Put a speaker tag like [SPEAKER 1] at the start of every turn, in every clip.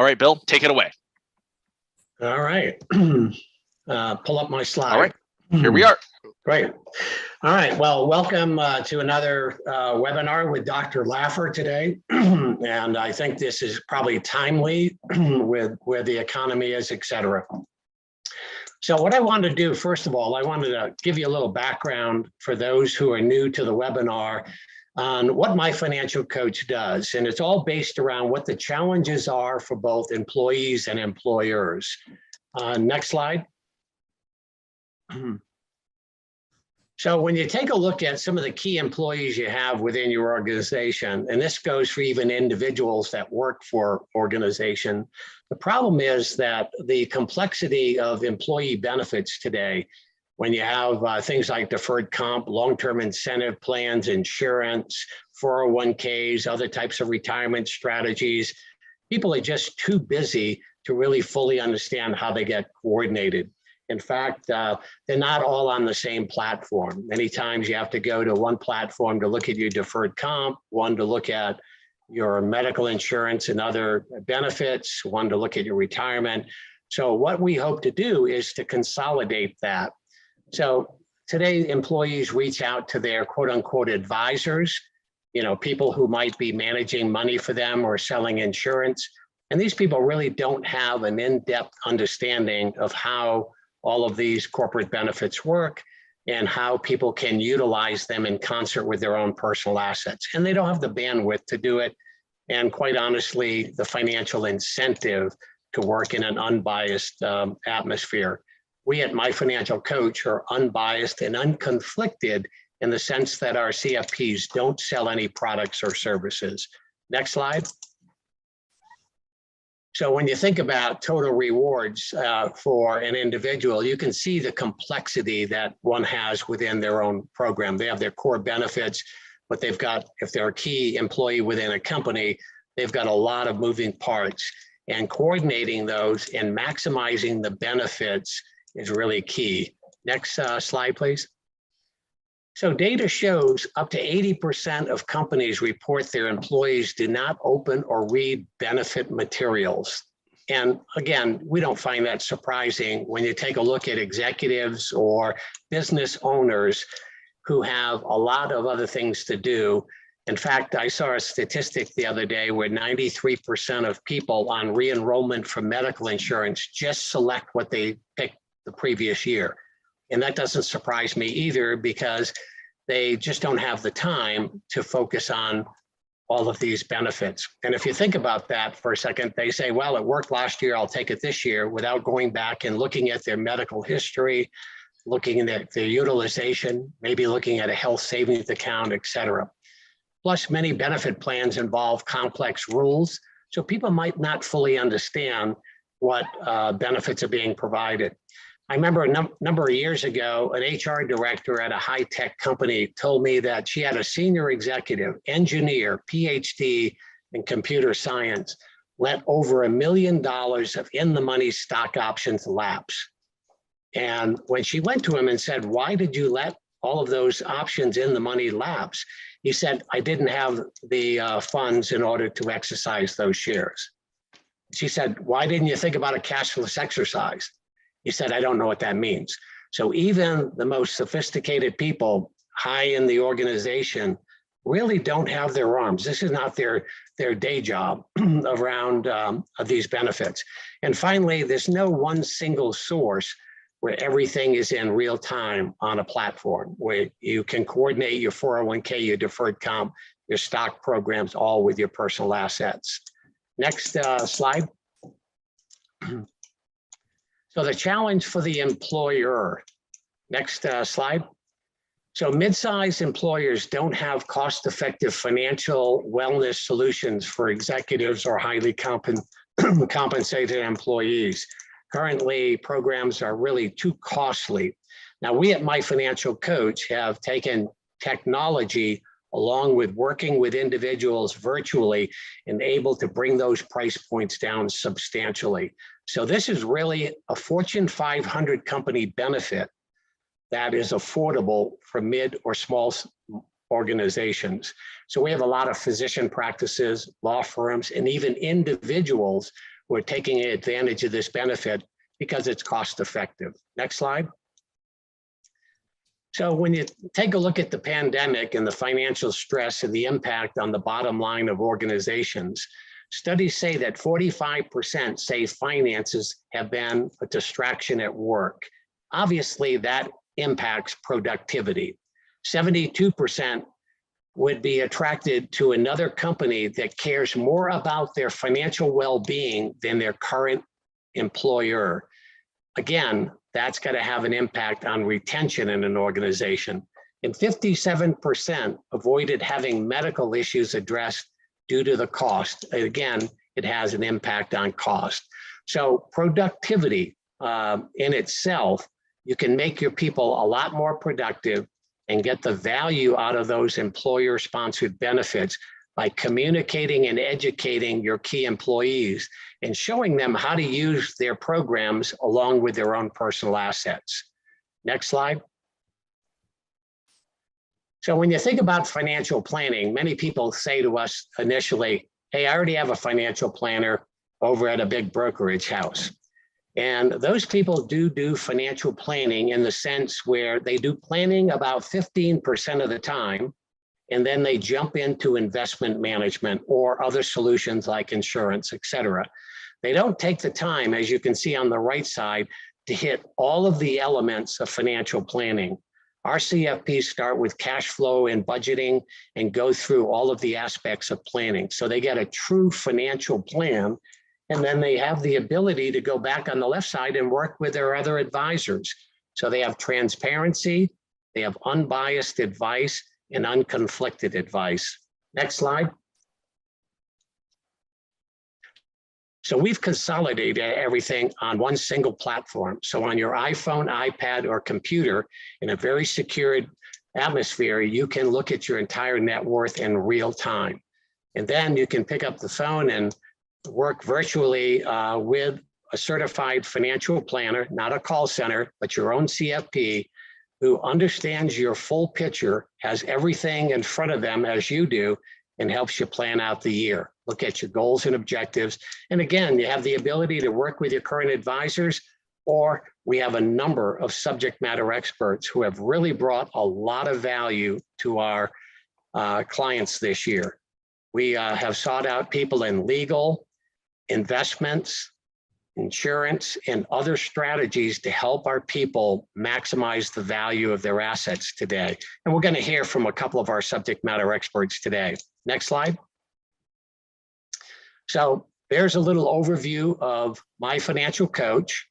[SPEAKER 1] All right, Bill, take it away.
[SPEAKER 2] All right. Pull up my slide.
[SPEAKER 1] All right, here we are.
[SPEAKER 2] Great. All right. Well, welcome to another webinar with Dr. Laffer today. And I think this is probably timely with where the economy is, et cetera. So what I wanted to do, first of all, I wanted to give you a little background for those who are new to the webinar on what My Financial Coach does. And it's all based around what the challenges are for both employees and employers. Next slide. So when you take a look at some of the key employees you have within your organization, and this goes for even individuals that work for organization, the problem is that the complexity of employee benefits today, when you have things like deferred comp, long-term incentive plans, insurance, 401ks, other types of retirement strategies, people are just too busy to really fully understand how they get coordinated. In fact, they're not all on the same platform. Many times you have to go to one platform to look at your deferred comp, one to look at your medical insurance and other benefits, one to look at your retirement. So what we hope to do is to consolidate that. So today, employees reach out to their quote unquote advisors, people who might be managing money for them or selling insurance. And these people really don't have an in-depth understanding of how all of these corporate benefits work and how people can utilize them in concert with their own personal assets. And they don't have the bandwidth to do it. And quite honestly, the financial incentive to work in an unbiased atmosphere. We at My Financial Coach are unbiased and unconflicted in the sense that our CFPs don't sell any products or services. Next slide. So when you think about total rewards for an individual, you can see the complexity that one has within their own program. They have their core benefits, but they've got, if they're a key employee within a company, they've got a lot of moving parts, and coordinating those and maximizing the benefits is really key. Next slide, please. So data shows up to 80% of companies report their employees do not open or read benefit materials. And again, we don't find that surprising when you take a look at executives or business owners who have a lot of other things to do. In fact, I saw a statistic the other day where 93% of people on re-enrollment for medical insurance just select what they picked the previous year. And that doesn't surprise me either, because they just don't have the time to focus on all of these benefits. And if you think about that for a second, they say, well, it worked last year, I'll take it this year, without going back and looking at their medical history, looking at their utilization, maybe looking at a health savings account, et cetera. Plus, many benefit plans involve complex rules, so people might not fully understand what benefits are being provided. I remember a number of years ago, an HR director at a high-tech company told me that she had a senior executive, engineer, PhD in computer science, let over $1 million of in-the-money stock options lapse. And when she went to him and said, why did you let all of those options in the money lapse? He said, I didn't have the funds in order to exercise those shares. She said, why didn't you think about a cashless exercise? He said, I don't know what that means. So even the most sophisticated people high in the organization really don't have their arms. This is not their day job around these benefits. And finally, there's no one single source where everything is in real time on a platform, where you can coordinate your 401k, your deferred comp, your stock programs, all with your personal assets. Next slide. So the challenge for the employer. Next slide. So mid-sized employers don't have cost-effective financial wellness solutions for executives or highly compensated employees. Currently, programs are really too costly. Now, we at My Financial Coach have taken technology along with working with individuals virtually and able to bring those price points down substantially. So this is really a Fortune 500 company benefit that is affordable for mid or small organizations. So we have a lot of physician practices, law firms, and even individuals who are taking advantage of this benefit because it's cost effective. Next slide. So when you take a look at the pandemic and the financial stress and the impact on the bottom line of organizations, studies say that 45% say finances have been a distraction at work. Obviously, that impacts productivity. 72% would be attracted to another company that cares more about their financial well-being than their current employer. Again, that's going to have an impact on retention in an organization. And 57% avoided having medical issues addressed due to the cost. Again, it has an impact on cost. So productivity in itself, you can make your people a lot more productive and get the value out of those employer-sponsored benefits by communicating and educating your key employees and showing them how to use their programs along with their own personal assets. Next slide. So when you think about financial planning, many people say to us initially, hey, I already have a financial planner over at a big brokerage house. And those people do financial planning in the sense where they do planning about 15% of the time, and then they jump into investment management or other solutions like insurance, et cetera. They don't take the time, as you can see on the right side, to hit all of the elements of financial planning. Our CFPs start with cash flow and budgeting and go through all of the aspects of planning. So they get a true financial plan, and then they have the ability to go back on the left side and work with their other advisors. So they have transparency, they have unbiased advice, and unconflicted advice. Next slide. So we've consolidated everything on one single platform. So on your iPhone, iPad, or computer, in a very secured atmosphere, you can look at your entire net worth in real time. And then you can pick up the phone and work virtually with a certified financial planner, not a call center, but your own CFP, who understands your full picture, has everything in front of them as you do, and helps you plan out the year. Look at your goals and objectives. And again, you have the ability to work with your current advisors, or we have a number of subject matter experts who have really brought a lot of value to our clients this year. We have sought out people in legal, investments, insurance, and other strategies to help our people maximize the value of their assets today. And we're going to hear from a couple of our subject matter experts today. Next slide. So there's a little overview of my financial coach.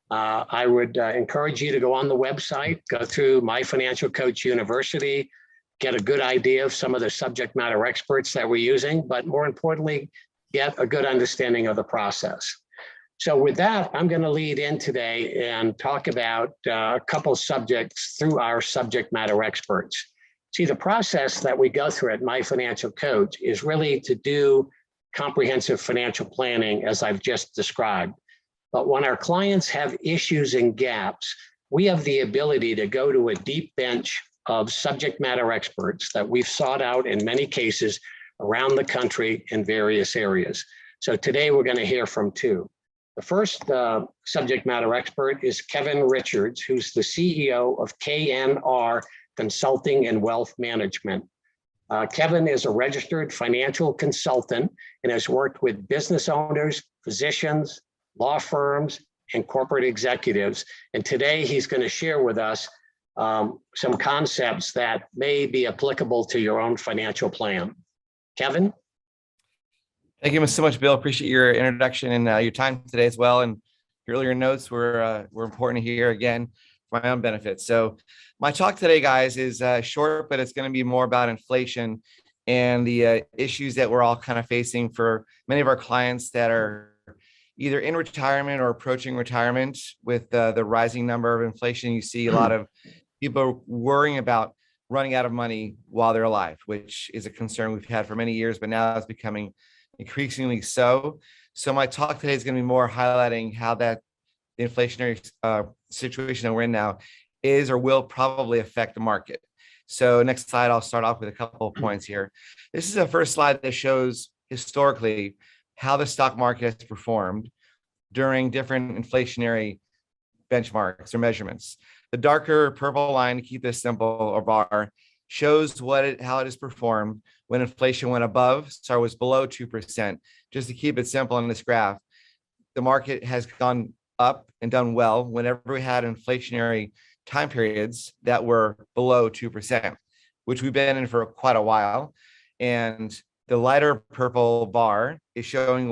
[SPEAKER 2] I would encourage you to go on the website, go through My Financial Coach University, get a good idea of some of the subject matter experts that we're using, but more importantly, get a good understanding of the process. So with that, I'm going to lead in today and talk about a couple subjects through our subject matter experts. See, the process that we go through at My Financial Coach is really to do comprehensive financial planning, as I've just described. But when our clients have issues and gaps, we have the ability to go to a deep bench of subject matter experts that we've sought out in many cases around the country in various areas. So today we're going to hear from two. The first subject matter expert is Kevin Richards, who's the CEO of KNR Consulting and Wealth Management. Kevin is a registered financial consultant and has worked with business owners, physicians, law firms, and corporate executives. And today he's going to share with us some concepts that may be applicable to your own financial plan. Kevin?
[SPEAKER 3] Thank you so much, Bill. Appreciate your introduction and your time today as well. And your earlier notes were important here again for my own benefit. So my talk today, guys, is short, but it's going to be more about inflation and the issues that we're all kind of facing for many of our clients that are either in retirement or approaching retirement. With the rising number of inflation, you see a lot of people worrying about running out of money while they're alive, which is a concern we've had for many years, but now it's becoming increasingly so. So my talk today is going to be more highlighting how that inflationary situation that we're in now is or will probably affect the market. So next slide, I'll start off with a couple of points here. This is the first slide that shows historically how the stock market has performed during different inflationary benchmarks or measurements. The darker purple line, to keep this simple, or bar, shows how it has performed when inflation went above, so it was below 2%. Just to keep it simple in this graph, the market has gone up and done well whenever we had inflationary time periods that were below 2%, which we've been in for quite a while. And the lighter purple bar is showing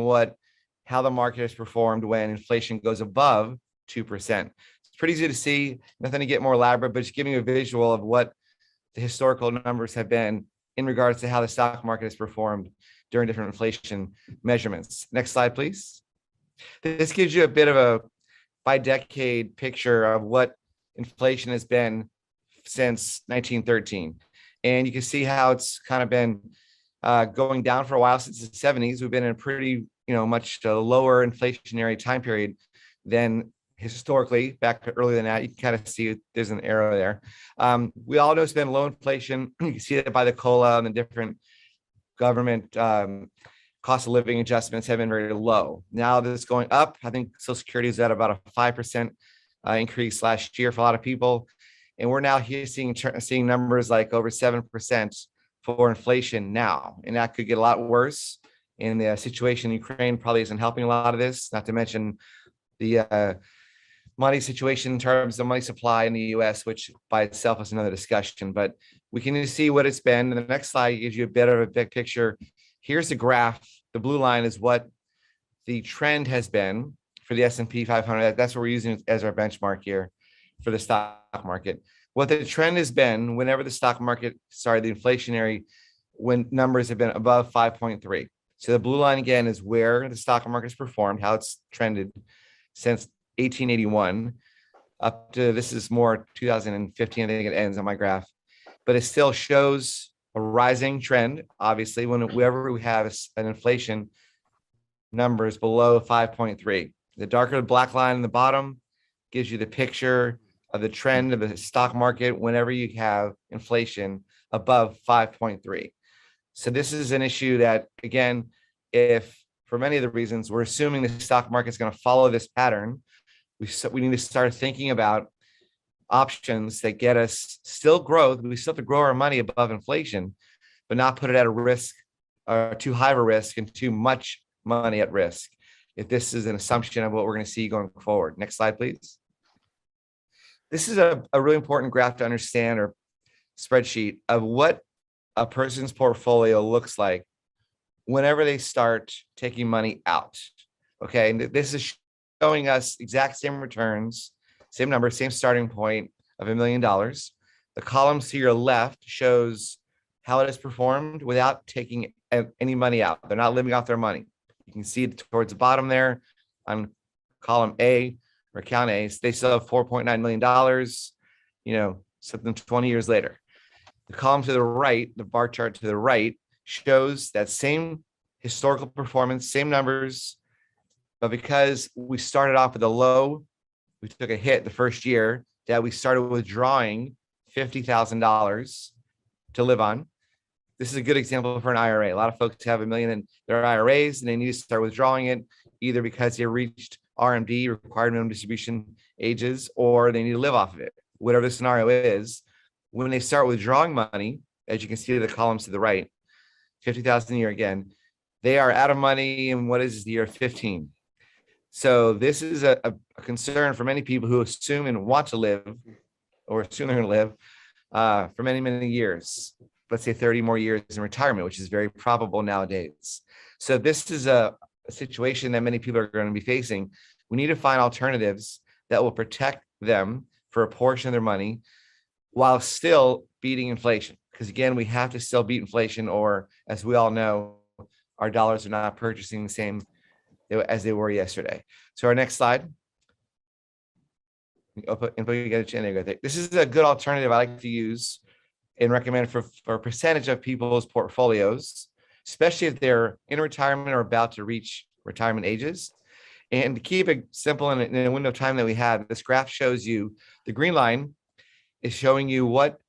[SPEAKER 3] how the market has performed when inflation goes above 2%. It's pretty easy to see, nothing to get more elaborate, but just giving you a visual of what the historical numbers have been in regards to how the stock market has performed during different inflation measurements. Next slide, please. This gives you a bit of a by decade picture of what inflation has been since 1913. And you can see how it's kind of been going down for a while. Since the 70s. We've been in a pretty, much lower inflationary time period than historically. Back earlier than that, you can kind of see there's an arrow there. We all know it's been low inflation. You can see that by the COLA and the different government cost of living adjustments have been very low. Now that it's going up, I think Social Security is at about a 5% increase last year for a lot of people. And we're now here seeing numbers like over 7% for inflation now. And that could get a lot worse. And the situation in Ukraine probably isn't helping a lot of this, not to mention the money situation in terms of money supply in the US, which by itself is another discussion. But we can see what it's been. And the next slide gives you a bit of a big picture. Here's the graph. The blue line is what the trend has been for the S&P 500. That's what we're using as our benchmark here for the stock market. What the trend has been whenever the the inflationary numbers have been above 5.3. So the blue line again is where the stock market has performed, how it's trended since 1881 up to, this is more 2015, I think it ends on my graph, but it still shows a rising trend. Obviously, whenever we have an inflation numbers below 5.3, the darker black line in the bottom gives you the picture of the trend of the stock market whenever you have inflation above 5.3. So this is an issue that, again, if for many of the reasons we're assuming the stock market is going to follow this pattern, we need to start thinking about options that get us still growth. We still have to grow our money above inflation, but not put it at a risk or too high of a risk and too much money at risk. If this is an assumption of what we're going to see going forward. Next slide, please. This is a really important graph to understand, or spreadsheet, of what a person's portfolio looks like whenever they start taking money out. Okay, and this is showing us exact same returns, same number, same starting point of $1 million. The columns to your left shows how it has performed without taking any money out. They're not living off their money. You can see towards the bottom there on column A or account A, they still have $4.9 million, something 20 years later. The column to the right, the bar chart to the right, shows that same historical performance, same numbers, but because we started off with a low, we took a hit the first year that we started withdrawing $50,000 to live on. This is a good example for an IRA. A lot of folks have $1 million in their IRAs and they need to start withdrawing it either because they reached RMD, required minimum distribution ages, or they need to live off of it. Whatever the scenario is, when they start withdrawing money, as you can see the columns to the right, 50,000 a year again, they are out of money in what is the year 15. So this is a concern for many people who assume and want to live, or assume they're going to live for many, many years. Let's say 30 more years in retirement, which is very probable nowadays. So this is a situation that many people are going to be facing. We need to find alternatives that will protect them for a portion of their money while still beating inflation. Because again, we have to still beat inflation, or as we all know, our dollars are not purchasing the same as they were yesterday. So our next slide. This is a good alternative I like to use and recommend for a percentage of people's portfolios, especially if they're in retirement or about to reach retirement ages. And to keep it simple in a window of time that we have, this graph shows you the green line is showing you what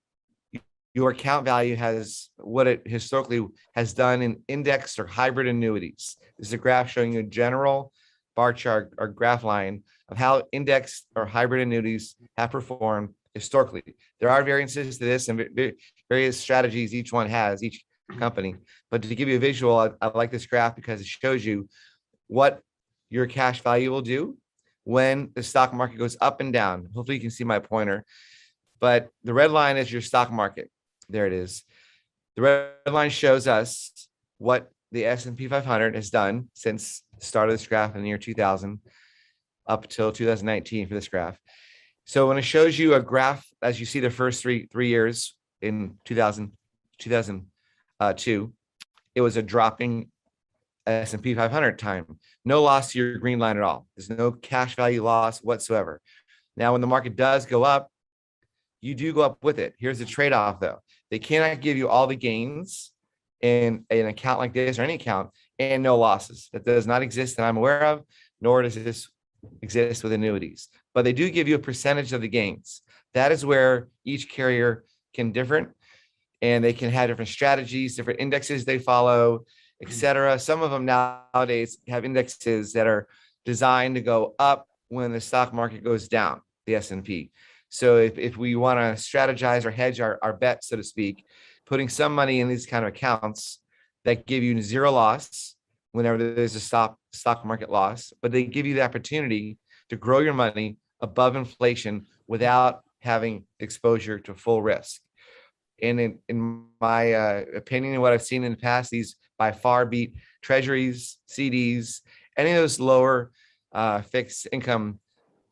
[SPEAKER 3] your account value has what it historically has done in indexed or hybrid annuities. This is a graph showing you a general bar chart or graph line of how indexed or hybrid annuities have performed historically. There are variances to this and various strategies each one has, each company. But to give you a visual, I like this graph because it shows you what your cash value will do when the stock market goes up and down. Hopefully you can see my pointer, but the red line is your stock market. There it is. The red line shows us what the S&P 500 has done since the start of this graph in the year 2000 up till 2019 for this graph. So when it shows you a graph, as you see the first three years in 2002, it was a dropping S&P 500 time. No loss to your green line at all. There's no cash value loss whatsoever. Now, when the market does go up, you do go up with it. Here's the trade-off though. They cannot give you all the gains in an account like this or any account and no losses. That does not exist that I'm aware of, nor does this exist with annuities. But they do give you a percentage of the gains. That is where each carrier can differ, and they can have different strategies, different indexes they follow, etc. Some of them nowadays have indexes that are designed to go up when the stock market goes down, the S&P. So if we want to strategize or hedge our bet, so to speak, putting some money in these kind of accounts that give you zero loss whenever there's a stock market loss, but they give you the opportunity to grow your money above inflation without having exposure to full risk. And in my opinion, and what I've seen in the past, these by far beat treasuries, CDs, any of those lower fixed income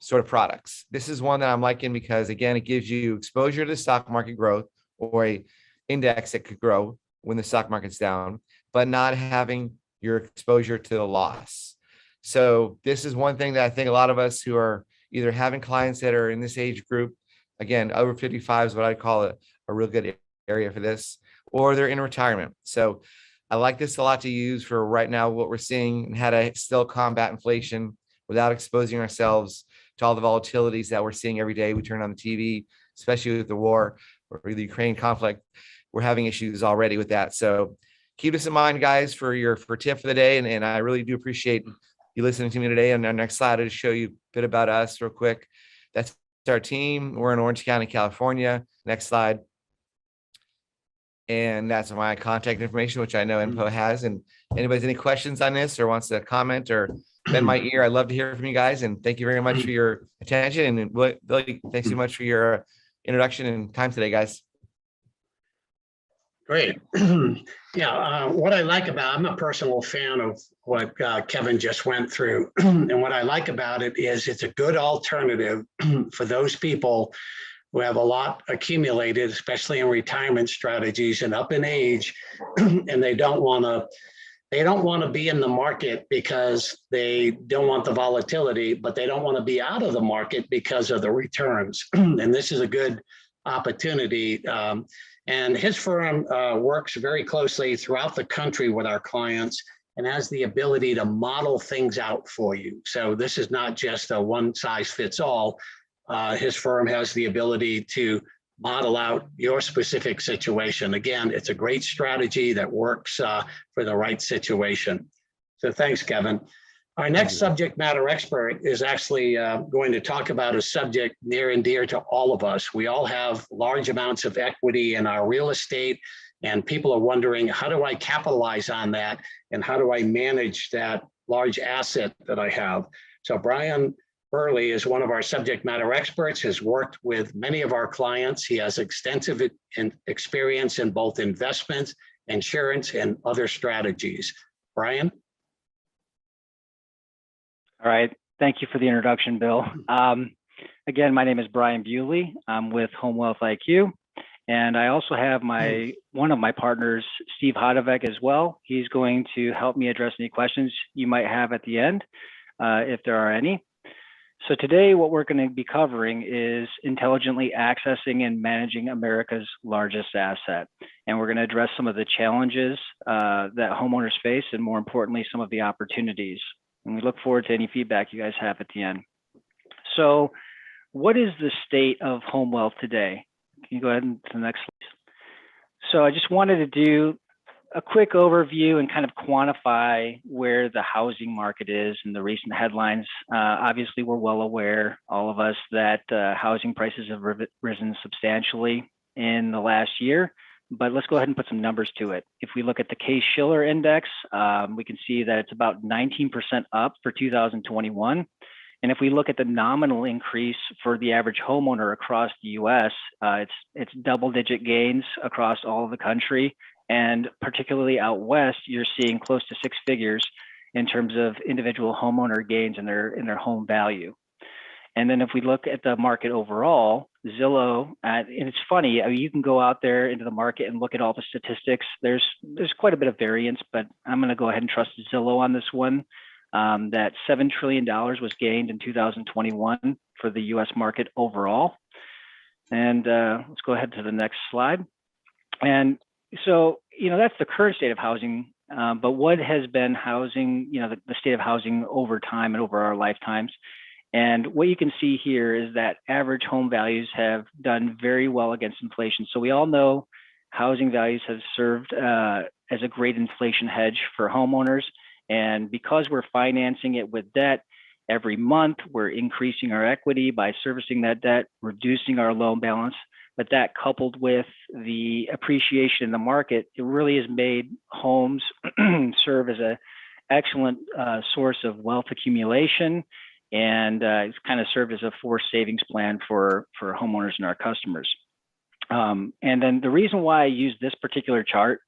[SPEAKER 3] sort of products. This is one that I'm liking because, again, it gives you exposure to stock market growth or a index that could grow when the stock market's down, but not having your exposure to the loss. So this is one thing that I think a lot of us who are either having clients that are in this age group, again, over 55 is what I call a real good area for this, or they're in retirement. So I like this a lot to use for right now, what we're seeing and how to still combat inflation without exposing ourselves to all the volatilities that we're seeing every day. We turn on the TV, especially with the war or the Ukraine conflict. We're having issues already with that. So keep this in mind, guys, for tip for the day. And I really do appreciate you listening to me today. And our next slide, I'll just show you a bit about us real quick. That's our team. We're in Orange County, California. Next slide. And that's my contact information, which I know Info has. And anybody's any questions on this or wants to comment or bend my ear, I'd love to hear from you guys. And thank you very much for your attention. And Billy, thanks so much for your introduction and time today, guys.
[SPEAKER 2] Great. Yeah, what I like about, I'm a personal fan of what Kevin just went through. And what I like about it is it's a good alternative for those people who have a lot accumulated, especially in retirement strategies and up in age, and they don't want to be in the market because they don't want the volatility, but they don't want to be out of the market because of the returns. And this is a good opportunity. And his firm works very closely throughout the country with our clients and has the ability to model things out for you. So this is not just a one size fits all. His firm has the ability to model out your specific situation. Again, it's a great strategy that works for the right situation. So thanks, Kevin. Our next subject matter expert is actually going to talk about a subject near and dear to all of us. We all have large amounts of equity in our real estate, and people are wondering, how do I capitalize on that? And how do I manage that large asset that I have? So Brian Bewley is one of our subject matter experts, has worked with many of our clients. He has extensive experience in both investments, insurance, and other strategies. Brian?
[SPEAKER 4] All right. Thank you for the introduction, Bill. Again, my name is Brian Bewley. I'm with HomeWealthIQ. And I also have one of my partners, Steve Hodevec, as well. He's going to help me address any questions you might have at the end, if there are any. So today, what we're going to be covering is intelligently accessing and managing America's largest asset. And we're going to address some of the challenges that homeowners face, and more importantly, some of the opportunities. And we look forward to any feedback you guys have at the end. So what is the state of home wealth today? Can you go ahead and to the next slide? So I just wanted to do a quick overview and kind of quantify where the housing market is in the recent headlines. Obviously, we're well aware, all of us, that housing prices have risen substantially in the last year. But let's go ahead and put some numbers to it. If we look at the Case-Shiller index, we can see that it's about 19% up for 2021. And if we look at the nominal increase for the average homeowner across the US, it's double-digit gains across all of the country. And particularly out west, you're seeing close to six figures in terms of individual homeowner gains in their home value. And then if we look at the market overall, Zillow, and it's funny, I mean, you can go out there into the market and look at all the statistics. There's quite a bit of variance, but I'm going to go ahead and trust Zillow on this one. That $7 trillion was gained in 2021 for the US market overall. And let's go ahead to the next slide. And so, that's the current state of housing, but what has been housing, the state of housing over time and over our lifetimes. And what you can see here is that average home values have done very well against inflation. So we all know housing values have served as a great inflation hedge for homeowners. And because we're financing it with debt every month, we're increasing our equity by servicing that debt, reducing our loan balance. But that coupled with the appreciation in the market, it really has made homes serve as an excellent source of wealth accumulation. And it's kind of served as a forced savings plan for homeowners and our customers. And then the reason why I use this particular chart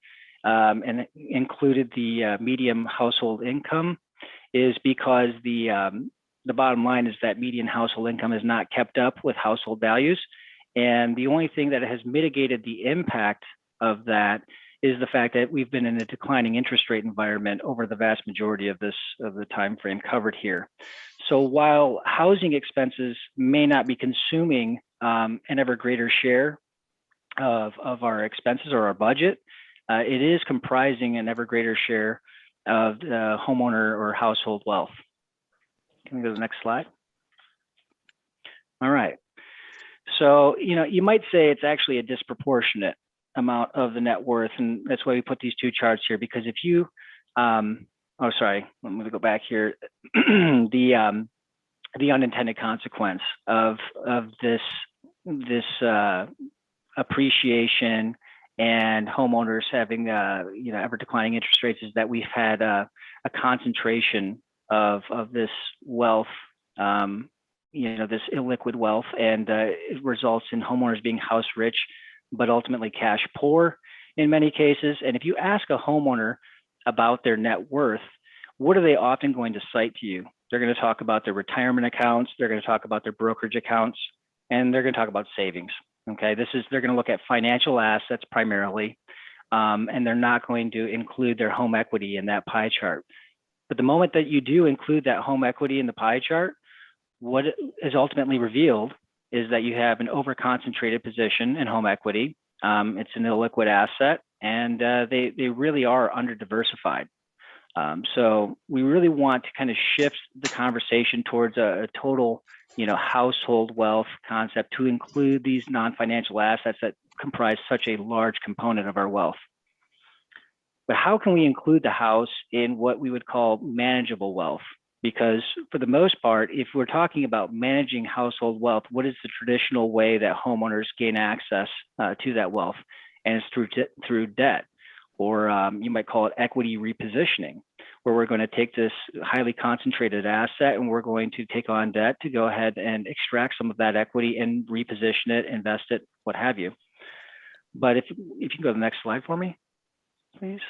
[SPEAKER 4] and included the median household income is because the bottom line is that median household income has not kept up with household values. And the only thing that has mitigated the impact of that is the fact that we've been in a declining interest rate environment over the vast majority of the time frame covered here. So while housing expenses may not be consuming an ever greater share of our expenses or our budget, it is comprising an ever greater share of the homeowner or household wealth. Can we go to the next slide? All right. So, you might say it's actually a disproportionate amount of the net worth. And that's why we put these two charts here, because if you, oh, sorry, let me go back here. The unintended consequence of this appreciation and homeowners having, ever declining interest rates is that we've had a concentration of this wealth, this illiquid wealth, and it results in homeowners being house rich, but ultimately cash poor in many cases. And if you ask a homeowner about their net worth, what are they often going to cite to you? They're going to talk about their retirement accounts, they're going to talk about their brokerage accounts, and they're going to talk about savings. Okay, they're going to look at financial assets primarily, and they're not going to include their home equity in that pie chart. But the moment that you do include that home equity in the pie chart, what is ultimately revealed is that you have an over-concentrated position in home equity. It's an illiquid asset, and they really are under-diversified. So we really want to kind of shift the conversation towards a total, household wealth concept to include these non-financial assets that comprise such a large component of our wealth. But how can we include the house in what we would call manageable wealth? Because for the most part, if we're talking about managing household wealth, what is the traditional way that homeowners gain access to that wealth? And it's through debt, or you might call it equity repositioning, where we're going to take this highly concentrated asset and we're going to take on debt to go ahead and extract some of that equity and reposition it, invest it, what have you. But if you can go to the next slide for me, please.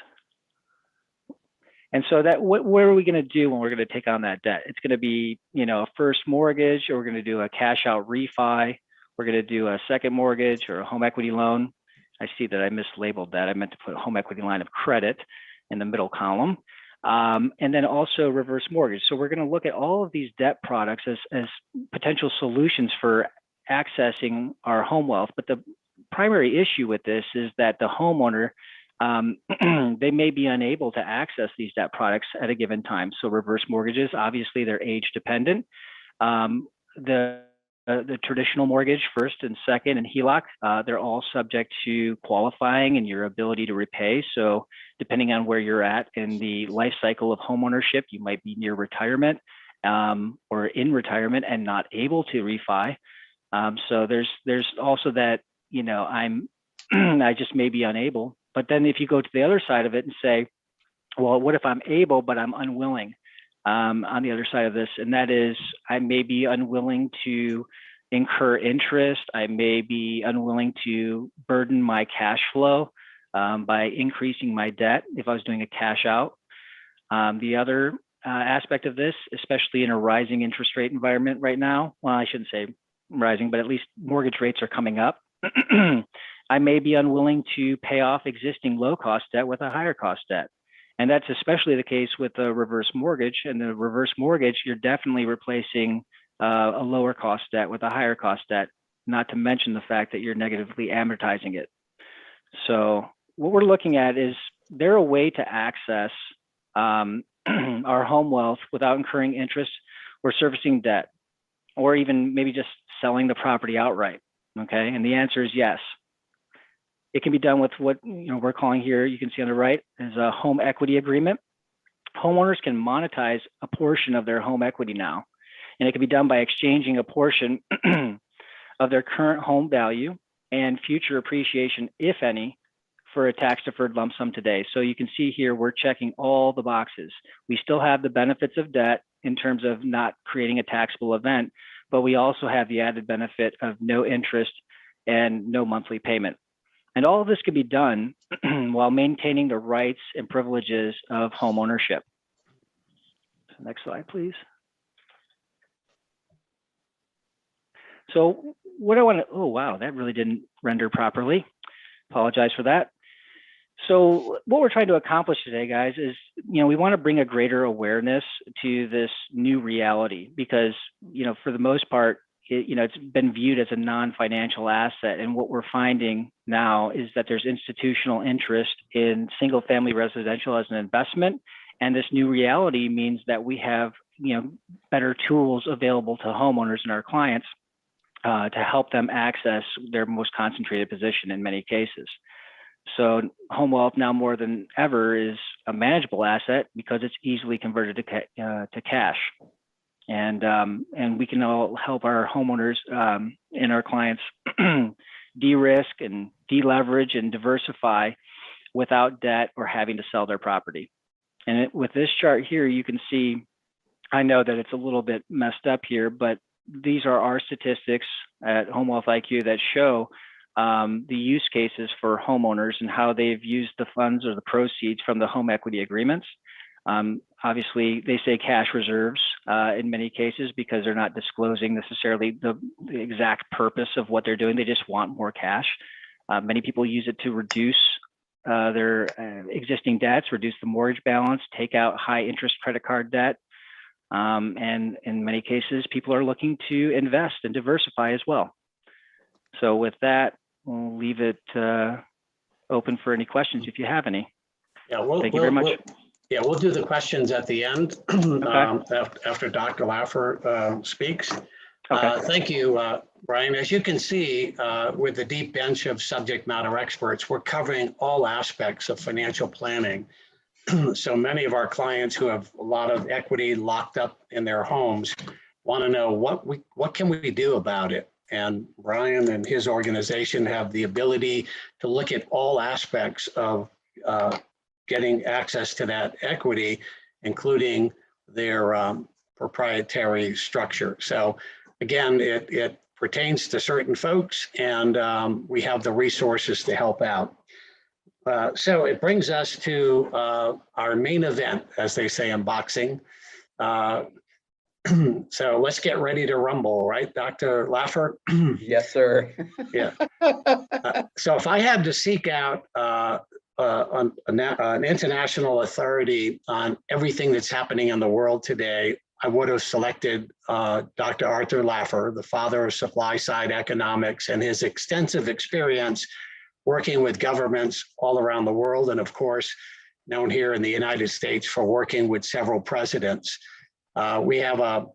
[SPEAKER 4] And so what are we going to do when we're going to take on that debt? It's going to be, a first mortgage, or we're going to do a cash out refi. We're going to do a second mortgage or a home equity loan. I see that I mislabeled that. I meant to put a home equity line of credit in the middle column. And then also reverse mortgage. So we're going to look at all of these debt products as potential solutions for accessing our home wealth. But the primary issue with this is that the homeowner, they may be unable to access these debt products at a given time. So reverse mortgages, obviously they're age dependent. The the traditional mortgage first and second and HELOC, they're all subject to qualifying and your ability to repay. So depending on where you're at in the life cycle of homeownership, you might be near retirement or in retirement and not able to refi. So there's also that, you know, I just may be unable. But then if you go to the other side of it and say, well, what if I'm able, but I'm unwilling? On the other side of this, and that is I may be unwilling to incur interest. I may be unwilling to burden my cash flow by increasing my debt if I was doing a cash out. The other aspect of this, especially in a rising interest rate environment right now, well, I shouldn't say rising, but at least mortgage rates are coming up. I may be unwilling to pay off existing low cost debt with a higher cost debt. And that's especially the case with the reverse mortgage. And the reverse mortgage, you're definitely replacing a lower cost debt with a higher cost debt, not to mention the fact that you're negatively amortizing it. So what we're looking at is there a way to access our home wealth without incurring interest or servicing debt, or even maybe just selling the property outright? Okay, and the answer is yes. It can be done with what we're calling here, you can see on the right, is a home equity agreement. Homeowners can monetize a portion of their home equity now, and it can be done by exchanging a portion of their current home value and future appreciation, if any, for a tax-deferred lump sum today. So you can see here, we're checking all the boxes. We still have the benefits of debt in terms of not creating a taxable event, but we also have the added benefit of no interest and no monthly payment. And all of this can be done while maintaining the rights and privileges of home ownership. Next slide, please. So what I want to, oh, wow, that really didn't render properly. Apologize for that. So what we're trying to accomplish today, guys, is, we want to bring a greater awareness to this new reality because, for the most part, it's been viewed as a non-financial asset. And what we're finding now is that there's institutional interest in single-family residential as an investment. And this new reality means that we have, better tools available to homeowners and our clients to help them access their most concentrated position in many cases. So home wealth now more than ever is a manageable asset because it's easily converted to cash. And we can all help our homeowners and our clients de-risk and de-leverage and diversify without debt or having to sell their property. And with this chart here, you can see, I know that it's a little bit messed up here, but these are our statistics at HomeWealthIQ that show the use cases for homeowners and how they've used the funds or the proceeds from the home equity agreements. Obviously, they say cash reserves in many cases because they're not disclosing necessarily the exact purpose of what they're doing. They just want more cash. Many people use it to reduce their existing debts, reduce the mortgage balance, take out high interest credit card debt. And in many cases, people are looking to invest and diversify as well. So with that, we'll leave it open for any questions if you have any.
[SPEAKER 2] Yeah,
[SPEAKER 4] thank you very much.
[SPEAKER 2] We'll do the questions at the end after Dr. Laffer speaks.
[SPEAKER 4] Okay.
[SPEAKER 2] Thank you, Brian. As you can see, with the deep bench of subject matter experts, we're covering all aspects of financial planning. So many of our clients who have a lot of equity locked up in their homes want to know what can we do about it? And Brian and his organization have the ability to look at all aspects of getting access to that equity, including their proprietary structure. So again, it pertains to certain folks, and we have the resources to help out. So it brings us to our main event, as they say in boxing. So let's get ready to rumble, right, Dr. Laffer?
[SPEAKER 5] Yes, sir.
[SPEAKER 2] Yeah. So if I had to seek out an international authority on everything that's happening in the world today, I would have selected Dr. Arthur Laffer, the father of supply side economics, and his extensive experience working with governments all around the world, and of course, known here in the United States for working with several presidents. We have a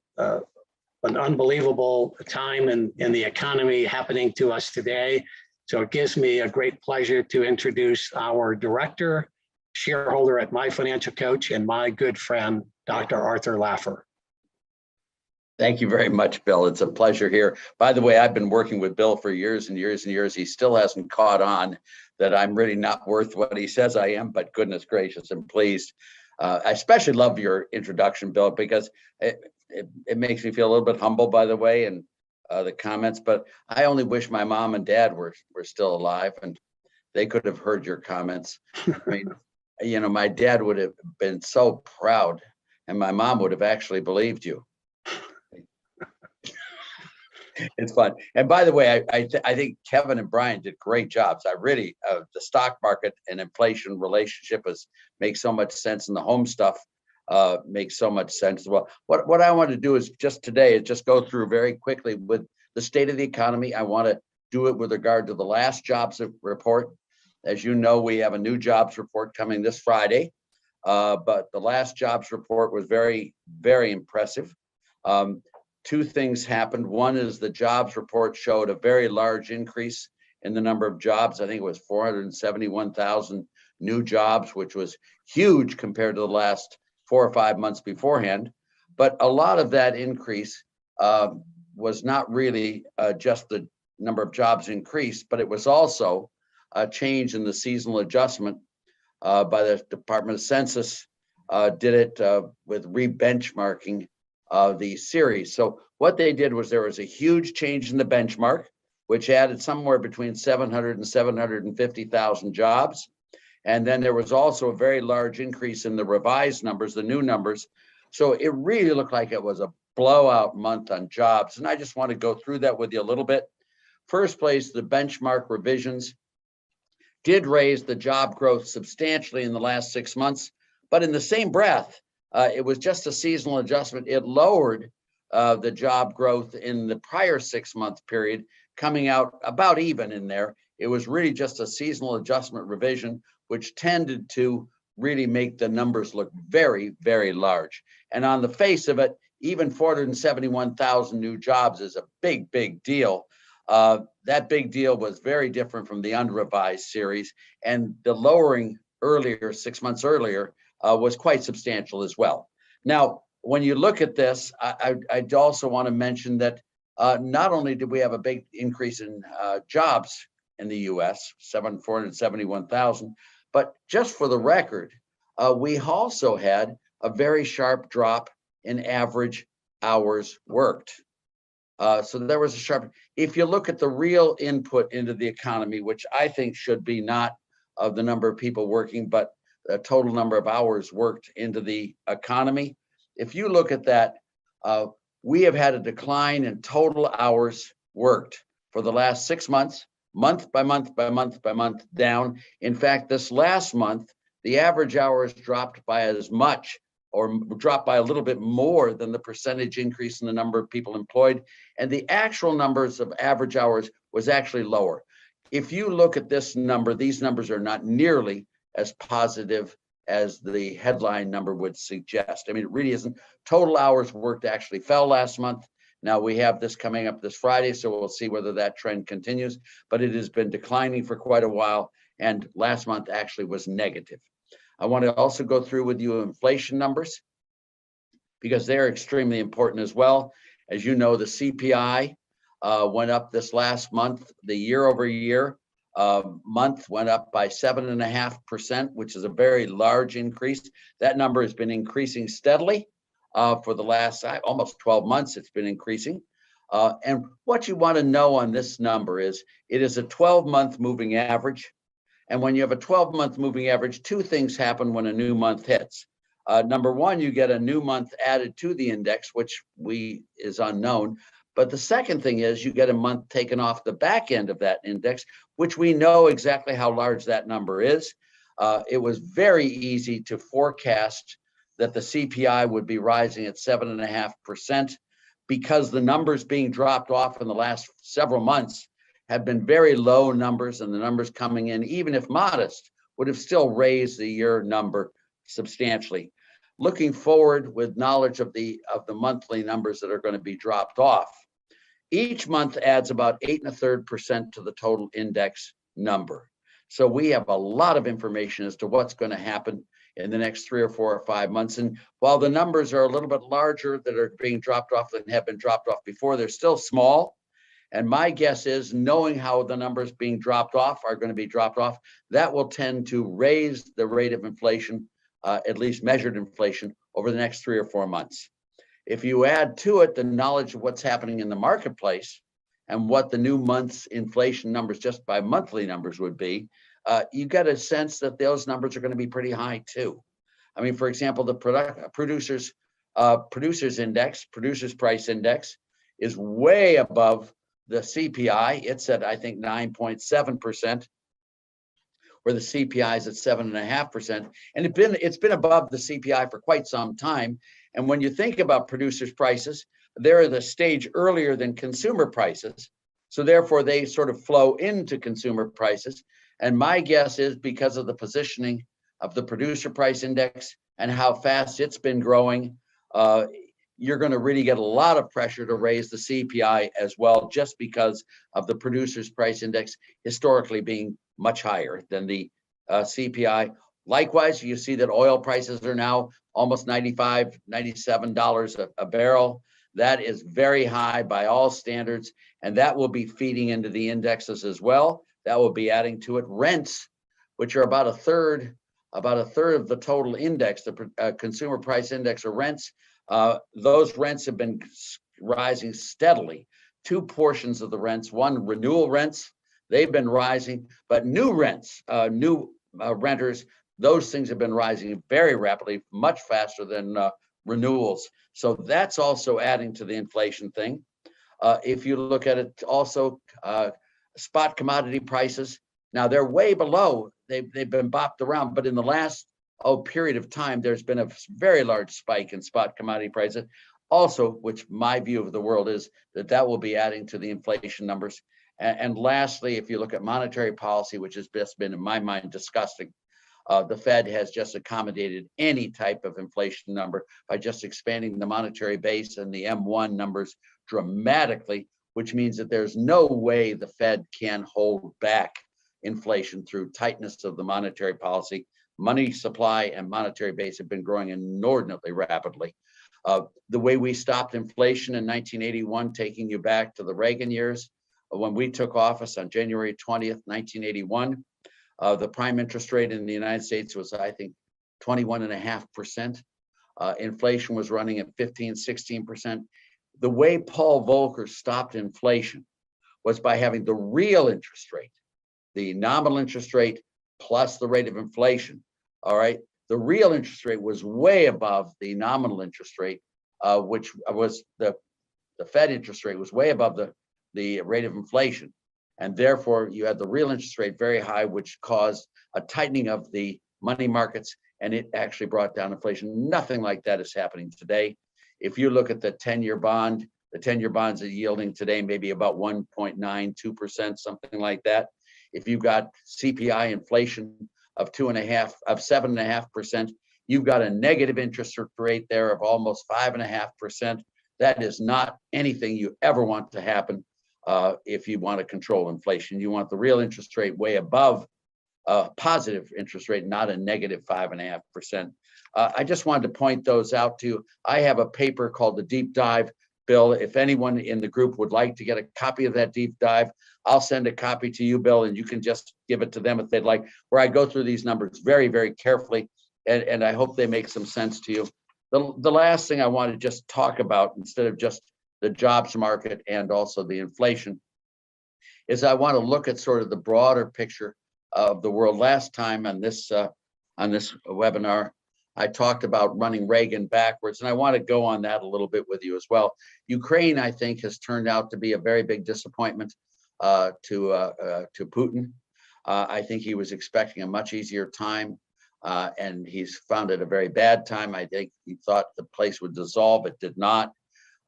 [SPEAKER 2] an unbelievable time in the economy happening to us today. So it gives me a great pleasure to introduce our director, shareholder at My Financial Coach, and my good friend, Dr. Arthur Laffer.
[SPEAKER 5] Thank you very much, Bill. It's a pleasure here. By the way, I've been working with Bill for years and years and years. He still hasn't caught on that I'm really not worth what he says I am, but goodness gracious, I'm pleased. I especially love your introduction, Bill, because it makes me feel a little bit humble, by the way, and the comments, but I only wish my mom and dad were still alive and they could have heard your comments. I mean, you know, my dad would have been so proud and my mom would have actually believed you. It's fun. And by the way, I think Kevin and Brian did great jobs. I really, the stock market and inflation relationship makes so much sense, and the home stuff makes so much sense as well. What I want to do is just go through very quickly with the state of the economy. I want to do it with regard to the last jobs report. As you know, we have a new jobs report coming this Friday, but the last jobs report was very, very impressive. Two things happened. One is the jobs report showed a very large increase in the number of jobs. I think it was 471,000 new jobs, which was huge compared to the last 4 or 5 months beforehand. But a lot of that increase was not really just the number of jobs increased, but it was also a change in the seasonal adjustment by the Department of Census, did it with re-benchmarking the series. So what they did was there was a huge change in the benchmark, which added somewhere between 700 and 750,000 jobs. And then there was also a very large increase in the revised numbers, the new numbers. So it really looked like it was a blowout month on jobs. And I just want to go through that with you a little bit. First place, the benchmark revisions did raise the job growth substantially in the last 6 months, but in the same breath, it was just a seasonal adjustment. It lowered the job growth in the prior 6-month period, coming out about even in there. It was really just a seasonal adjustment revision, which tended to really make the numbers look very, very large. And on the face of it, even 471,000 new jobs is a big, big deal. That big deal was very different from the unrevised series, and the lowering earlier, 6 months earlier, was quite substantial as well. Now, when you look at this, I also want to mention that not only did we have a big increase in jobs in the U.S., 471,000, but just for the record, we also had a very sharp drop in average hours worked. So there was a sharp, if you look at the real input into the economy, which I think should be not of the number of people working, but the total number of hours worked into the economy. If you look at that, we have had a decline in total hours worked for the last 6 months, month by month by month by month down. In fact, this last month, the average hours dropped by as much or dropped by a little bit more than the percentage increase in the number of people employed. And the actual numbers of average hours was actually lower. If you look at this number, these numbers are not nearly as positive as the headline number would suggest. I mean, it really isn't. Total hours worked actually fell last month. Now we have this coming up this Friday, so we'll see whether that trend continues, but it has been declining for quite a while, and last month actually was negative. I want to also go through with you inflation numbers because they're extremely important as well. As you know, the CPI went up this last month. The year over year month went up by 7.5%, which is a very large increase. That number has been increasing steadily for the last almost 12 months. It's been increasing. And what you want to know on this number is it is a 12-month moving average. And when you have a 12-month moving average, two things happen when a new month hits. Number one, you get a new month added to the index, which is unknown. But the second thing is you get a month taken off the back end of that index, which we know exactly how large that number is. It was very easy to forecast that the CPI would be rising at 7.5% because the numbers being dropped off in the last several months have been very low numbers, and the numbers coming in, even if modest, would have still raised the year number substantially. looking forward with knowledge of the monthly numbers that are going to be dropped off. Each month adds about 8 1/3% to the total index number. So we have a lot of information as to what's going to happen in the next 3 or 4 or 5 months. And while the numbers are a little bit larger that are being dropped off than have been dropped off before, they're still small. And my guess is, knowing how the numbers being dropped off are going to be dropped off, that will tend to raise the rate of inflation, at least measured inflation, over the next 3 or 4 months. If you add to it the knowledge of what's happening in the marketplace and what the new month's inflation numbers just by monthly numbers would be, you get a sense that those numbers are going to be pretty high too. I mean, for example, the producers index, producers price index, is way above the CPI. It's at, I think, 9.7%, where the CPI is at 7.5%, and it's been above the CPI for quite some time. And when you think about producers' prices, they're the stage earlier than consumer prices, so therefore they sort of flow into consumer prices. And my guess is, because of the positioning of the producer price index and how fast it's been growing, you're going to really get a lot of pressure to raise the CPI as well, just because of the producer's price index historically being much higher than the CPI. Likewise, you see that oil prices are now almost $95, $97 a barrel. That is very high by all standards, and that will be feeding into the indexes as well. That will be adding to it. Rents, which are about a third of the total index, the consumer price index of rents, those rents have been rising steadily. Two portions of the rents: one, renewal rents, they've been rising, but new rents, new renters, those things have been rising very rapidly, much faster than renewals. So that's also adding to the inflation thing. If you look at it also, spot commodity prices, now they're way below, they've been bopped around, but in the last period of time, there's been a very large spike in spot commodity prices. Also, which my view of the world is that will be adding to the inflation numbers. And lastly, if you look at monetary policy, which has just been, in my mind, disgusting, the Fed has just accommodated any type of inflation number by just expanding the monetary base and the M1 numbers dramatically, which means that there's no way the Fed can hold back inflation through tightness of the monetary policy. Money supply and monetary base have been growing inordinately rapidly. The way we stopped inflation in 1981, taking you back to the Reagan years, when we took office on January 20th, 1981, the prime interest rate in the United States was, I think, 21.5%. Inflation was running at 15, 16%. The way Paul Volcker stopped inflation was by having the real interest rate, the nominal interest rate plus the rate of inflation. All right. The real interest rate was way above the nominal interest rate, which was the Fed interest rate was way above the rate of inflation. And therefore, you had the real interest rate very high, which caused a tightening of the money markets, and it actually brought down inflation. Nothing like that is happening today. If you look at the 10-year bond, the 10-year bonds are yielding today maybe about 1.92%, something like that. If you've got CPI inflation of 7.5%, you've got a negative interest rate there of almost 5.5%. That is not anything you ever want to happen if you want to control inflation. You want the real interest rate way above positive interest rate, not a negative 5.5%. I just wanted to point those out to you. I have a paper called The Deep Dive. Bill, if anyone in the group would like to get a copy of that deep dive, I'll send a copy to you, Bill, and you can just give it to them if they'd like, where I go through these numbers very, very carefully, and I hope they make some sense to you. The last thing I want to just talk about, instead of just the jobs market and also the inflation, is I want to look at sort of the broader picture of the world. Last time on this webinar, I talked about running Reagan backwards, and I want to go on that a little bit with you as well. Ukraine, I think, has turned out to be a very big disappointment to Putin. I think he was expecting a much easier time, and he's found it a very bad time. I think he thought the place would dissolve. It did not.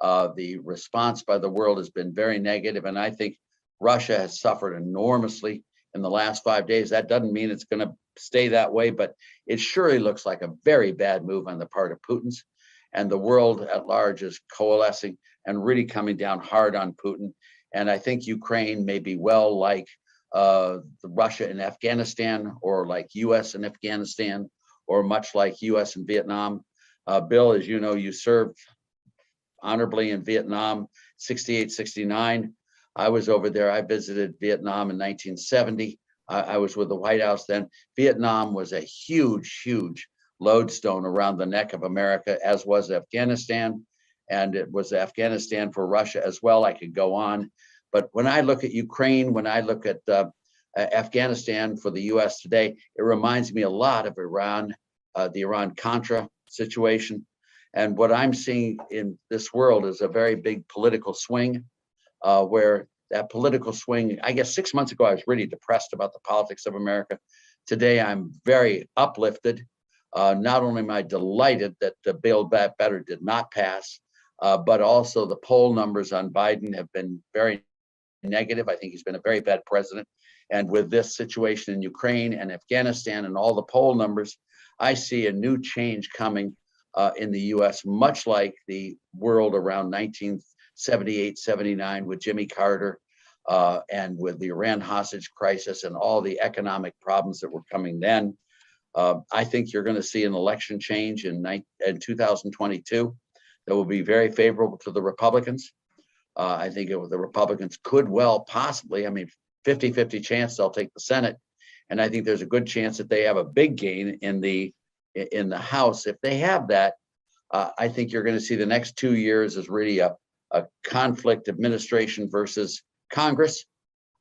[SPEAKER 5] The response by the world has been very negative, and I think Russia has suffered enormously in the last 5 days. That doesn't mean it's going to stay that way, but it surely looks like a very bad move on the part of Putin's, and the world at large is coalescing and really coming down hard on Putin. And I think Ukraine may be well like Russia and Afghanistan, or like US and Afghanistan, or much like US and Vietnam. Bill, as you know, you served honorably in Vietnam, 68, 69. I was over there. I visited Vietnam in 1970. I was with the White House then. Vietnam was a huge, huge lodestone around the neck of America, as was Afghanistan. And it was Afghanistan for Russia as well. I could go on. But when I look at Ukraine, when I look at Afghanistan for the US today, it reminds me a lot of Iran, the Iran-Contra situation. And what I'm seeing in this world is a very big political swing, where that political swing, I guess 6 months ago, I was really depressed about the politics of America. Today, I'm very uplifted. Not only am I delighted that the Build Back Better did not pass, but also the poll numbers on Biden have been very negative. I think he's been a very bad president. And with this situation in Ukraine and Afghanistan and all the poll numbers, I see a new change coming in the US, much like the world around 1978, 79 with Jimmy Carter, and with the Iran hostage crisis and all the economic problems that were coming then. I think you're going to see an election change in 2022 that will be very favorable to the Republicans. I think the Republicans could well possibly, 50-50 chance they'll take the Senate. And I think there's a good chance that they have a big gain in the House. If they have that, I think you're going to see the next 2 years as really a conflict administration versus Congress.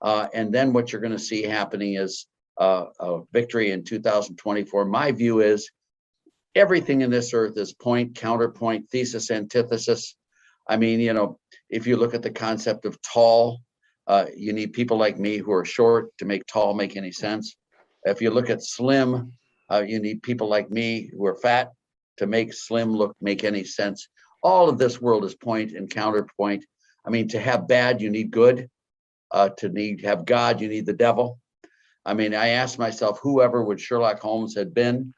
[SPEAKER 5] And then what you're going to see happening is a victory in 2024. My view is everything in this earth is point, counterpoint, thesis, antithesis. If you look at the concept of tall, you need people like me who are short to make tall make any sense. If you look at slim, you need people like me who are fat to make slim make any sense. All of this world is point and counterpoint. To have bad, you need good. To have God, you need the devil. I asked myself, whoever would Sherlock Holmes had been,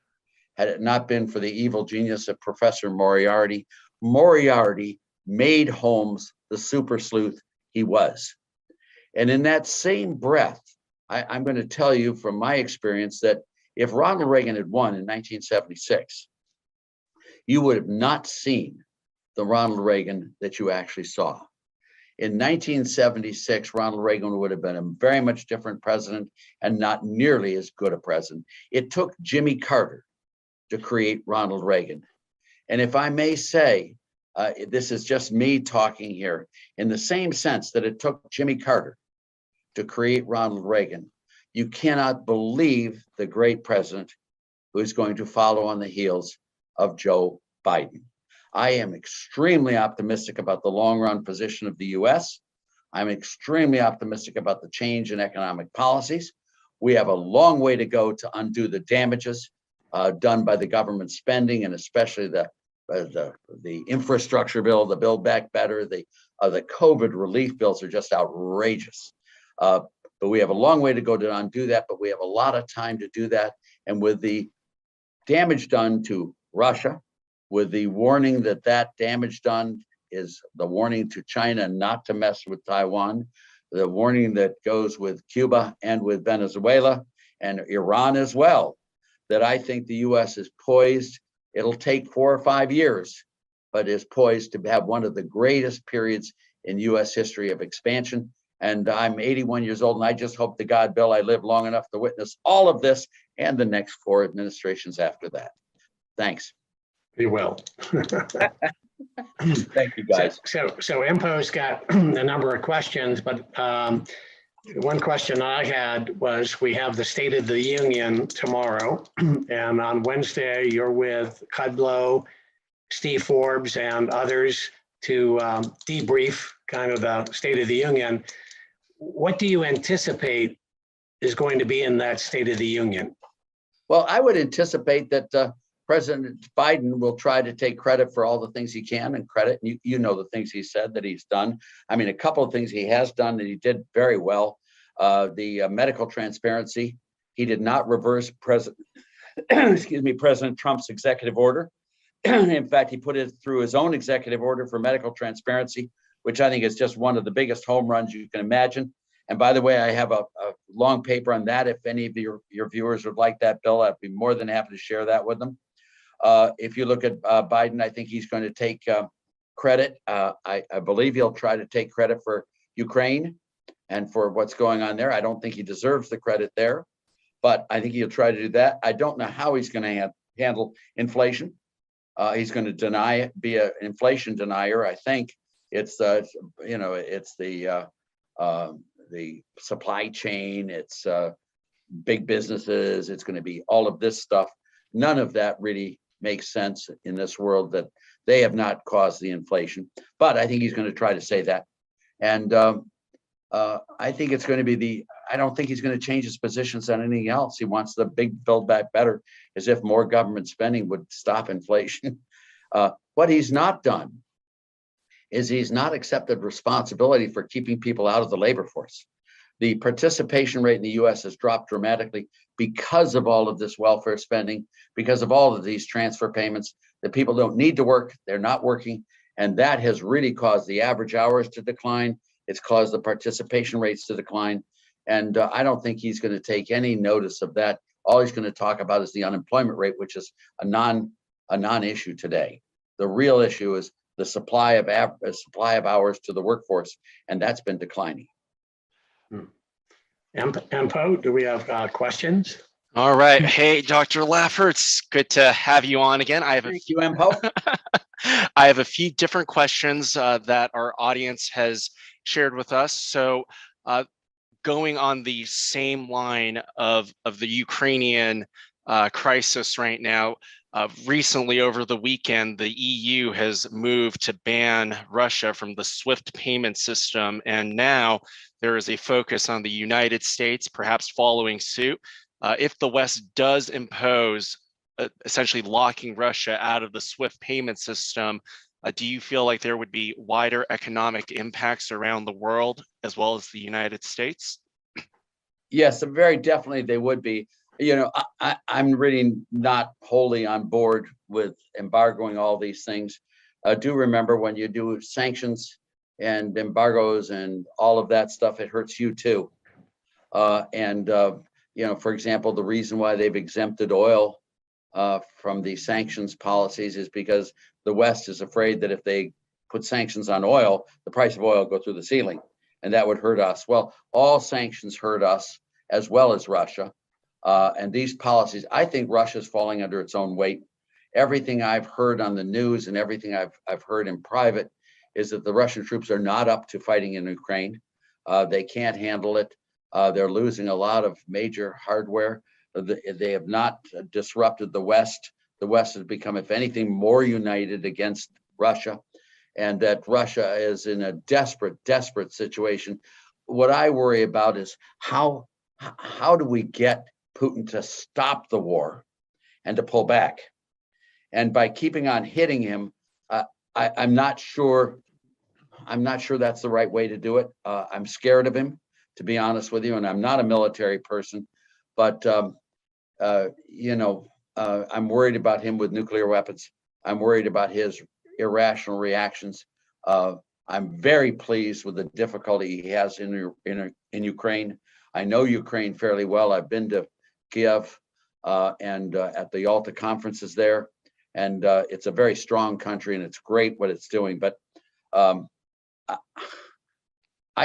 [SPEAKER 5] had it not been for the evil genius of Professor Moriarty. Moriarty made Holmes the super sleuth he was. And in that same breath, I'm going to tell you from my experience that if Ronald Reagan had won in 1976, you would have not seen the Ronald Reagan that you actually saw. In 1976, Ronald Reagan would have been a very much different president and not nearly as good a president. It took Jimmy Carter to create Ronald Reagan. And if I may say, this is just me talking here, in the same sense that it took Jimmy Carter to create Ronald Reagan, you cannot believe the great president who is going to follow on the heels of Joe Biden. I am extremely optimistic about the long run position of the US. I'm extremely optimistic about the change in economic policies. We have a long way to go to undo the damages done by the government spending, and especially the infrastructure bill, the Build Back Better, the COVID relief bills are just outrageous. But we have a long way to go to undo that, but we have a lot of time to do that. And with the damage done to Russia, with the warning that damage done is the warning to China not to mess with Taiwan, the warning that goes with Cuba and with Venezuela and Iran as well, that I think the US is poised. It'll take 4 or 5 years, but is poised to have one of the greatest periods in US history of expansion. And I'm 81 years old, and I just hope to God, Bill, I live long enough to witness all of this and the next 4 administrations after that. Thanks.
[SPEAKER 2] You will.
[SPEAKER 5] Thank you, guys.
[SPEAKER 2] So Impo's got a number of questions, but one question I had was, we have the State of the Union tomorrow, and on Wednesday you're with Kudlow, Steve Forbes, and others to debrief kind of the State of the Union. What do you anticipate is going to be in that State of the Union?
[SPEAKER 5] Well, I would anticipate that President Biden will try to take credit for all the things he can, and credit, and you know the things he said that he's done. A couple of things he has done that he did very well. The medical transparency He did not reverse President Trump's executive order. In fact, he put it through his own executive order for medical transparency, which I think is just one of the biggest home runs you can imagine. And by the way, I have a long paper on that. If any of your viewers would like that, Bill, I'd be more than happy to share that with them. If you look at Biden, I think he's going to take credit. I believe he'll try to take credit for Ukraine and for what's going on there. I don't think he deserves the credit there, but I think he'll try to do that. I don't know how he's going to handle inflation. He's going to be an inflation denier. I think it's it's the supply chain, it's big businesses, it's going to be all of this stuff. None of that really makes sense in this world, that they have not caused the inflation. But I think he's going to try to say that. And I think it's going to be I don't think he's going to change his positions on anything else. He wants the big Build Back Better, as if more government spending would stop inflation. What he's not done is he's not accepted responsibility for keeping people out of the labor force. The participation rate in the US has dropped dramatically because of all of this welfare spending, because of all of these transfer payments. That people don't need to work, they're not working, and that has really caused the average hours to decline. It's caused the participation rates to decline, and I don't think he's going to take any notice of that. All he's going to talk about is the unemployment rate, which is a non-issue today. The real issue is the supply of hours to the workforce, and that's been declining.
[SPEAKER 2] Empo, do we have questions?
[SPEAKER 1] All right. Hey, Dr. Laffer, it's good to have you on again.
[SPEAKER 5] Thank you, Empo.
[SPEAKER 1] I have a few different questions that our audience has shared with us. So going on the same line of the Ukrainian crisis right now, recently over the weekend, the EU has moved to ban Russia from the SWIFT payment system. And now there is a focus on the United States, perhaps following suit. If the West does impose essentially locking Russia out of the SWIFT payment system, do you feel like there would be wider economic impacts around the world as well as the United States?
[SPEAKER 5] Yes, very definitely they would be. You know, I'm really not wholly on board with embargoing all these things. Do remember, when you do sanctions and embargoes and all of that stuff, it hurts you too. You know, for example, the reason why they've exempted oil from the sanctions policies is because the West is afraid that if they put sanctions on oil, the price of oil will go through the ceiling, and that would hurt us. Well, all sanctions hurt us as well as Russia. And these policies, I think Russia's falling under its own weight. Everything I've heard on the news and everything I've heard in private is that the Russian troops are not up to fighting in Ukraine. They can't handle it. They're losing a lot of major hardware. They have not disrupted the West. The West has become, if anything, more united against Russia, and that Russia is in a desperate, desperate situation. What I worry about is how do we get Putin to stop the war and to pull back? And by keeping on hitting him, I'm not sure that's the right way to do it. I'm scared of him, to be honest with you, and I'm not a military person, but you know, I'm worried about him with nuclear weapons. I'm worried about his irrational reactions. I'm very pleased with the difficulty he has in Ukraine. I know Ukraine fairly well. I've been to Kiev and at the Yalta conferences there, and it's a very strong country, and it's great what it's doing. But I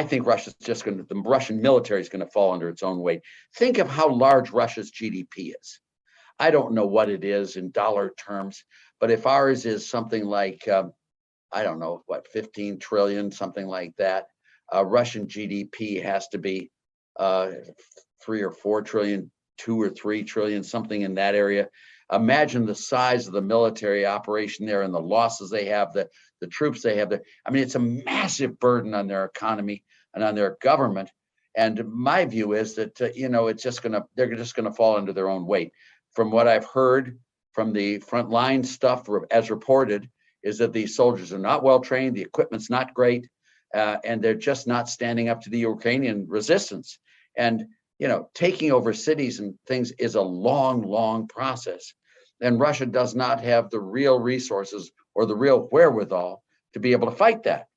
[SPEAKER 5] think the Russian military is going to fall under its own weight. Think of how large Russia's GDP is. I don't know what it is in dollar terms, but if ours is something like, I don't know, what, 15 trillion, something like that, Russian GDP has to be 3 or 4 trillion, 2 or 3 trillion, something in that area. Imagine the size of the military operation there and the losses they have, the troops they have there. I mean, it's a massive burden on their economy and on their government. And my view is that, you know, they're just gonna fall under their own weight. From what I've heard from the frontline stuff as reported, is that these soldiers are not well trained, the equipment's not great, and they're just not standing up to the Ukrainian resistance. And taking over cities and things is a long, long process. And Russia does not have the real resources or the real wherewithal to be able to fight that.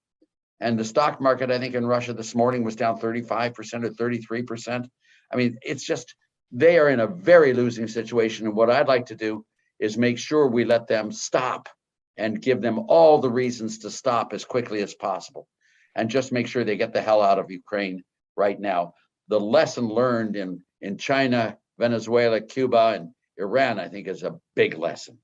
[SPEAKER 5] And the stock market, I think, in Russia this morning was down 35% or 33%. I mean, it's just, they are in a very losing situation. And what I'd like to do is make sure we let them stop and give them all the reasons to stop as quickly as possible. And just make sure they get the hell out of Ukraine right now. The lesson learned in China, Venezuela, Cuba, and Iran, I think, is a big lesson.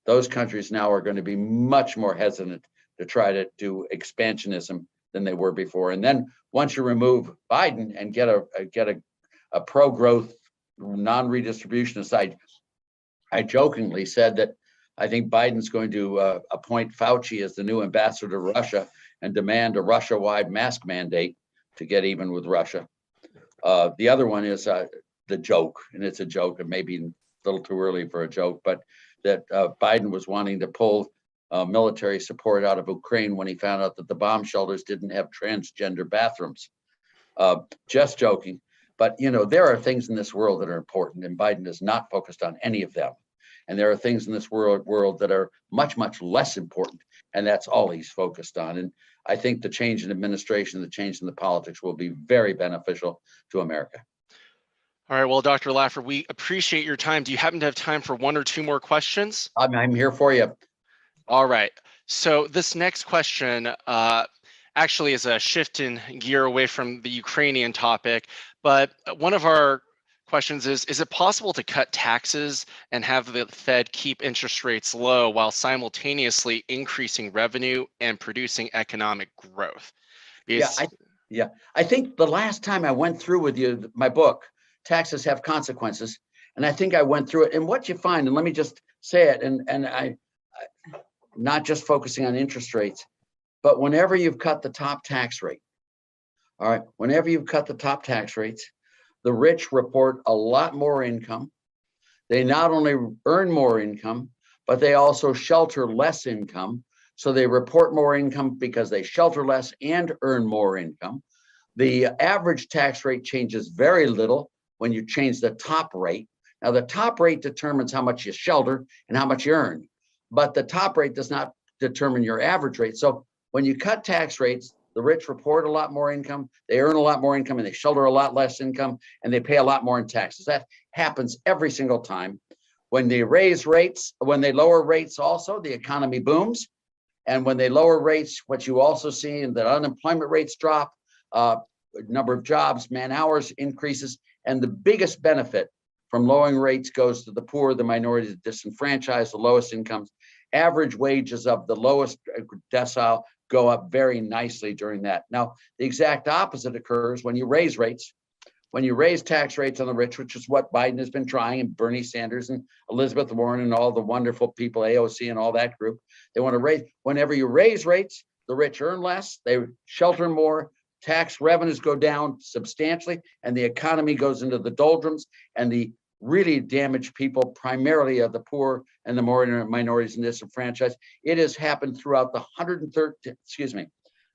[SPEAKER 5] Those countries now are going to be much more hesitant to try to do expansionism than they were before. And then once you remove Biden and get a pro-growth, non-redistribution aside, I jokingly said that I think Biden's going to appoint Fauci as the new ambassador to Russia and demand a Russia-wide mask mandate to get even with Russia. The other one is the joke, and it's a joke, and maybe a little too early for a joke, but that Biden was wanting to pull military support out of Ukraine when he found out that the bomb shelters didn't have transgender bathrooms. Just joking. But, there are things in this world that are important, and Biden is not focused on any of them. And there are things in this world that are much, much less important, and that's all he's focused on. And I think the change in administration, the change in the politics will be very beneficial to America.
[SPEAKER 1] All right, well, Dr. Laffer, we appreciate your time. Do you happen to have time for one or two more questions?
[SPEAKER 5] I'm here for you.
[SPEAKER 1] All right. So this next question actually is a shift in gear away from the Ukrainian topic, but one of our questions is it possible to cut taxes and have the Fed keep interest rates low while simultaneously increasing revenue and producing economic growth?
[SPEAKER 5] I think the last time I went through with you my book, Taxes Have Consequences, and I think I went through it, and what you find, and let me just say it, and I not just focusing on interest rates, but whenever you've cut the top tax rate, all right, whenever you've cut the top tax rates, the rich report a lot more income. They not only earn more income, but they also shelter less income. So they report more income because they shelter less and earn more income. The average tax rate changes very little when you change the top rate. Now, the top rate determines how much you shelter and how much you earn, but the top rate does not determine your average rate. So when you cut tax rates, the rich report a lot more income, they earn a lot more income, and they shelter a lot less income, and they pay a lot more in taxes. That happens every single time. When they raise rates, when they lower rates also, the economy booms. And when they lower rates, what you also see is that unemployment rates drop, number of jobs, man hours increases, and the biggest benefit from lowering rates goes to the poor, the minorities, the disenfranchised, the lowest incomes. Average wages of the lowest decile go up very nicely during that. Now, the exact opposite occurs when you raise rates. When you raise tax rates on the rich, which is what Biden has been trying, and Bernie Sanders and Elizabeth Warren and all the wonderful people, AOC and all that group, they want to raise. Whenever you raise rates, the rich earn less, they shelter more, tax revenues go down substantially, and the economy goes into the doldrums, and the really damaged people primarily are the poor and the minorities and disenfranchised. It has happened throughout the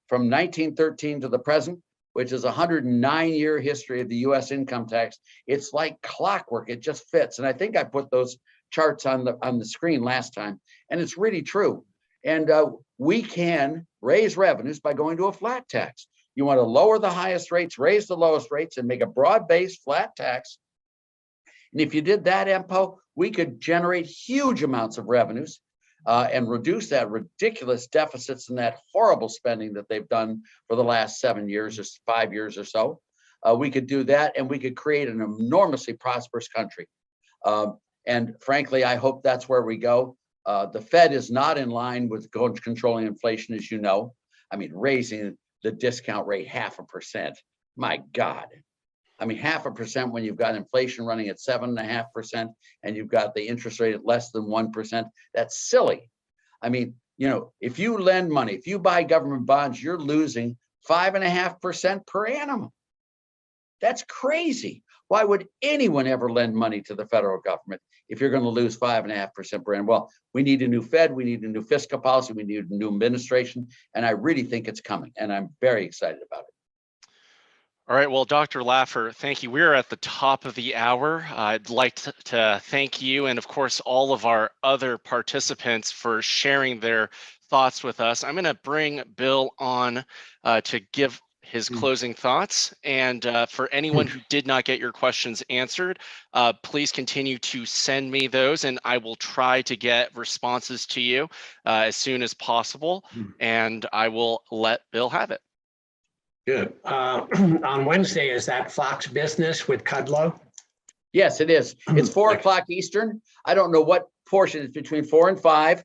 [SPEAKER 5] from 1913 to the present, which is a 109-year history of the U.S. income tax. It's like clockwork. It just fits. And I think I put those charts on the screen last time, and it's really true. And we can raise revenues by going to a flat tax. You want to lower the highest rates, raise the lowest rates, and make a broad-based flat tax. And if you did that, Empo, we could generate huge amounts of revenues and reduce that ridiculous deficits and that horrible spending that they've done for the last 7 years or 5 years or so. We could do that, and we could create an enormously prosperous country. And frankly, I hope that's where we go. The Fed is not in line with controlling inflation, as you know. I mean, raising the discount rate 0.5%. My God. I mean, 0.5% when you've got inflation running at 7.5% and you've got the interest rate at less than 1%, that's silly. I mean, if you lend money, if you buy government bonds, you're losing 5.5% per annum. That's crazy. Why would anyone ever lend money to the federal government if you're going to lose 5.5% per annum? Well, we need a new Fed, we need a new fiscal policy, we need a new administration, and I really think it's coming, and I'm very excited about it.
[SPEAKER 1] All right, well, Dr. Laffer, thank you. We're at the top of the hour. I'd like to thank you and, of course, all of our other participants for sharing their thoughts with us. I'm going to bring Bill on to give his closing thoughts. And for anyone who did not get your questions answered, please continue to send me those, and I will try to get responses to you as soon as possible. And I will let Bill have it.
[SPEAKER 2] Good. On Wednesday, is that Fox Business with Kudlow?
[SPEAKER 5] Yes, it is. It's 4 o'clock Eastern. I don't know what portion. It's between 4 and 5.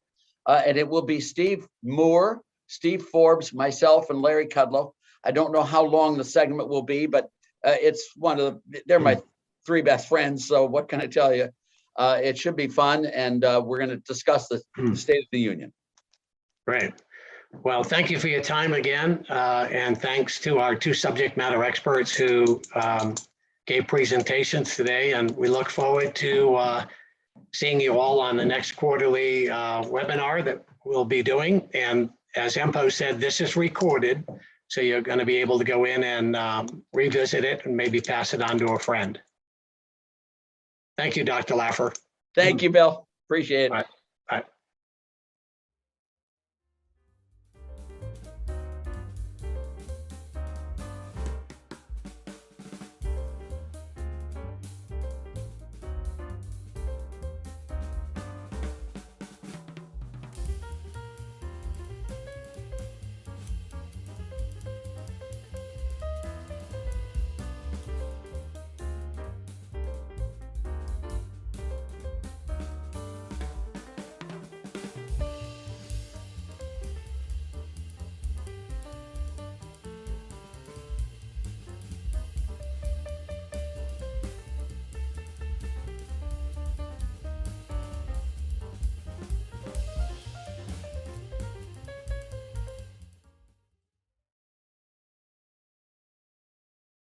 [SPEAKER 5] And it will be Steve Moore, Steve Forbes, myself, and Larry Kudlow. I don't know how long the segment will be, but it's they're my 3 best friends. So what can I tell you? It should be fun. And we're going to discuss the State of the Union.
[SPEAKER 2] Great. Well, thank you for your time again. And thanks to our 2 subject matter experts who gave presentations today. And we look forward to seeing you all on the next quarterly webinar that we'll be doing. And as Empo said, this is recorded, so you're going to be able to go in and revisit it and maybe pass it on to a friend. Thank you, Dr. Laffer.
[SPEAKER 5] Thank you, Bill. Appreciate it.
[SPEAKER 2] All right.